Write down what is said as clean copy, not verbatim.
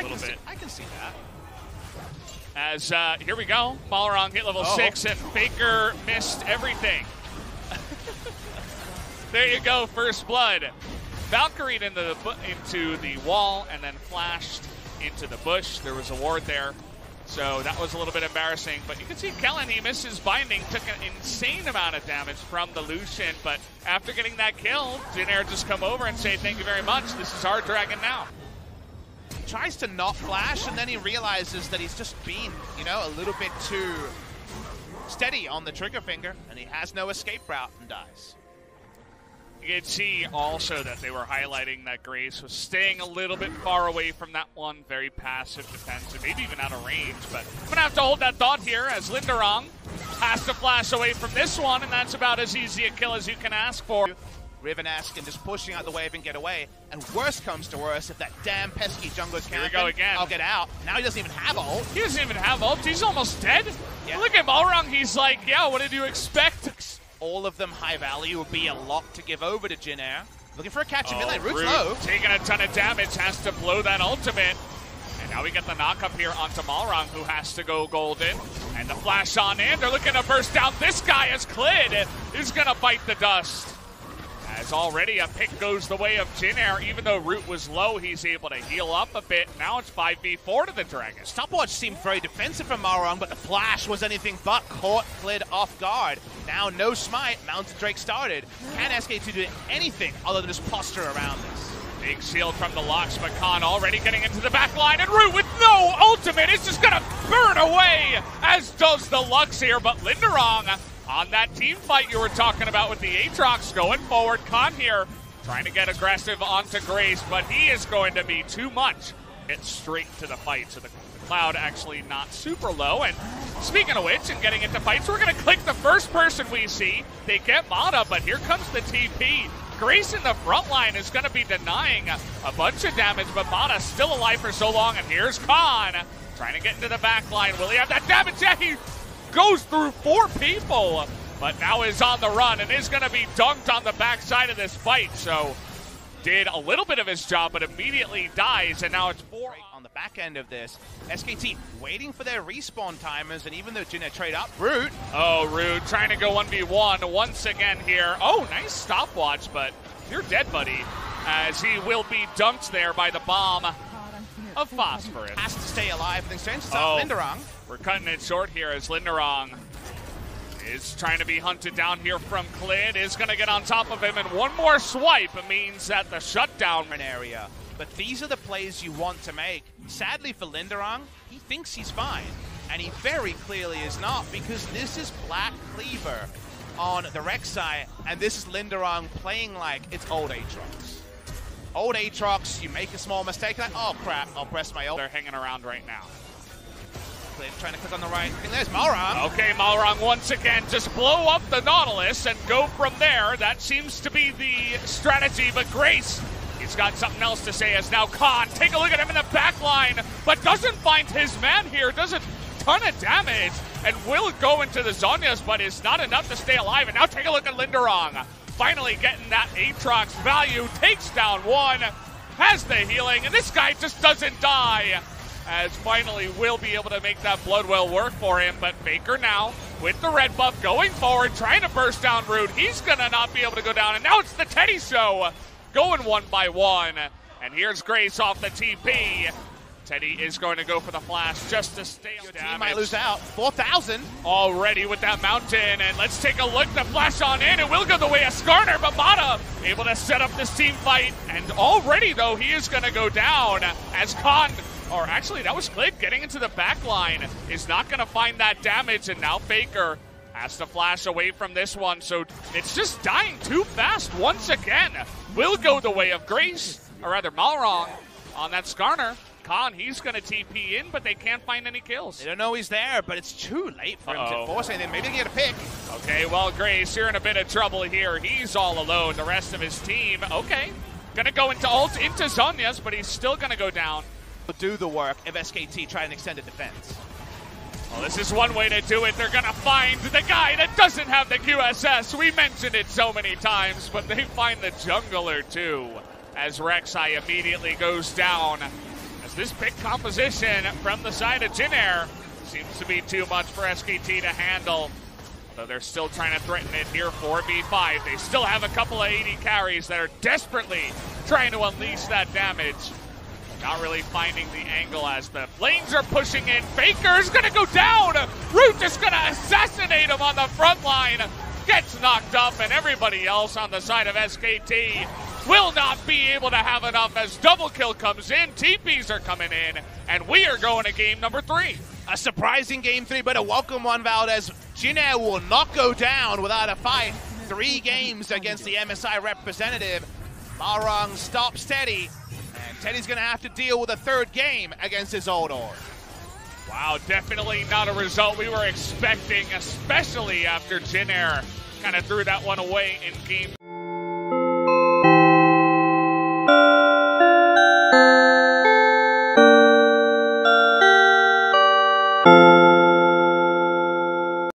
little bit. I can see that. As, here we go. Malrang hit level 6, and Faker missed everything. There you go, first blood. Valkyried into the wall and then flashed into the bush. There was a ward there, so that was a little bit embarrassing. But you can see Kellin, he missed his binding, took an insane amount of damage from the Lucian. But after getting that kill, Jin just come over and say, thank you very much, this is our dragon now. He tries to not flash, and then he realizes that he's just been, you know, a little bit too steady on the trigger finger, and he has no escape route and dies. You can see also that they were highlighting that Grace was staying a little bit far away from that one. Very passive defensive, maybe even out of range. But I'm going to have to hold that thought here as Lindarang has to flash away from this one, and that's about as easy a kill as you can ask for. Riven-esque and just pushing out the wave and get away. And worst comes to worst, if that damn pesky jungler's camping, here we go again. I'll get out. Now he doesn't even have ult. He doesn't even have ult. He's almost dead. Yeah. Look at Malrang. He's like, yeah, what did you expect? All of them high value would be a lot to give over to Jin. Looking for a catch in mid-lane. Root's Root low. taking a ton of damage, has to blow that ultimate. And now we get the knock up here onto Malrang, who has to go golden. And the flash on in. They're looking to burst down this guy as Clid is going to bite the dust. As already a pick goes the way of Jin, even though Root was low, he's able to heal up a bit. Now it's 5v4 to the Dragon. Stopwatch seemed very defensive from Malrang, but the flash was anything but caught Clid off guard. Now no smite, Mountain Drake started. Can SKT do anything other than just posture around this? Big shield from the Lux, but Khan already getting into the back line, and Root with no ultimate is just gonna burn away, as does the Lux here, but Lindarang on that team fight you were talking about with the Aatrox going forward. Khan here trying to get aggressive onto Grace, but he is going to be too much. Get straight to the fight. So the Cloud actually not super low. And speaking of which, and getting into fights, we're going to click the first person we see. They get Mana, but here comes the TP. Grace in the front line is going to be denying a bunch of damage, but Mana still alive for so long. And here's Khan trying to get into the back line. Will he have that damage? Yeah, he goes through 4 people, but now is on the run and is going to be dunked on the backside of this fight. So did a little bit of his job, but immediately dies, and now it's 4 on the back end of this. SKT waiting for their respawn timers, and even though Jin trade up, Root. Oh, Root trying to go 1v1 once again here. Oh, nice stopwatch, but you're dead, buddy, as he will be dunked there by the bomb of Phosphorus. Has to stay alive, and then chances out Lindarang. We're cutting it short here as Lindarang is trying to be hunted down here from Clid, is going to get on top of him, and one more swipe means that the shutdown area. But these are the plays you want to make. Sadly for Lindarang, he thinks he's fine, and he very clearly is not, because this is Black Cleaver on the Rek'Sai, and this is Lindarang playing like it's old Aatrox. Old Aatrox, you make a small mistake, like, oh crap, I'll press my ult. They're hanging around right now. Trying to click on the right thing. There's Malrang. Okay, Malrang once again just blow up the Nautilus and go from there. That seems to be the strategy, but Grace, he's got something else to say as now Khan, take a look at him in the back line, but doesn't find his man here, does a ton of damage, and will go into the Zhonya's, but is not enough to stay alive. And now take a look at Lindarang, finally getting that Aatrox value, takes down one, has the healing, and this guy just doesn't die, as finally will be able to make that Bloodwell work for him. But Faker now with the red buff going forward, trying to burst down Root. He's gonna not be able to go down, and now it's the Teddy show going 1 by 1. And here's Grace off the TP. Teddy is going to go for the flash just to stay on damage. He might lose out. 4,000 already with that mountain, and let's take a look. The flash on in, it will go the way of Skarner, but Mana able to set up this team fight, and already though he is going to go down as Khan, or actually that was Clid getting into the back line, is not going to find that damage, and now Faker has to flash away from this one, so it's just dying too fast once again. Will go the way of Grace, or rather Malrang on that Skarner. Khan, he's going to TP in, but they can't find any kills. They don't know he's there, but it's too late for him to force anything. Maybe they get a pick. Okay, well, Grace, you're in a bit of trouble here. He's all alone. The rest of his team, okay. Going to go into ult, into Zhonya's, but he's still going to go down. Do the work if SKT try an extended defense. Well, this is one way to do it. They're going to find the guy that doesn't have the QSS. We mentioned it so many times, but they find the jungler too, as Rek'Sai immediately goes down. as this pick composition from the side of Jinair seems to be too much for SKT to handle. Though they're still trying to threaten it here, 4v5. They still have a couple of AD carries that are desperately trying to unleash that damage. Not really finding the angle as the lanes are pushing in. Faker's gonna go down! Root just gonna assassinate him on the front line. Gets knocked up, and everybody else on the side of SKT will not be able to have enough as double kill comes in. TPs are coming in, and we are going to game number 3. A surprising game 3, but a welcome one, Valdez. Jinair will not go down without a fight. 3 games against the MSI representative. Malrang stops Teddy, and Teddy's going to have to deal with a 3rd game against his old org. Wow, definitely not a result we were expecting, especially after Jinair kind of threw that one away in game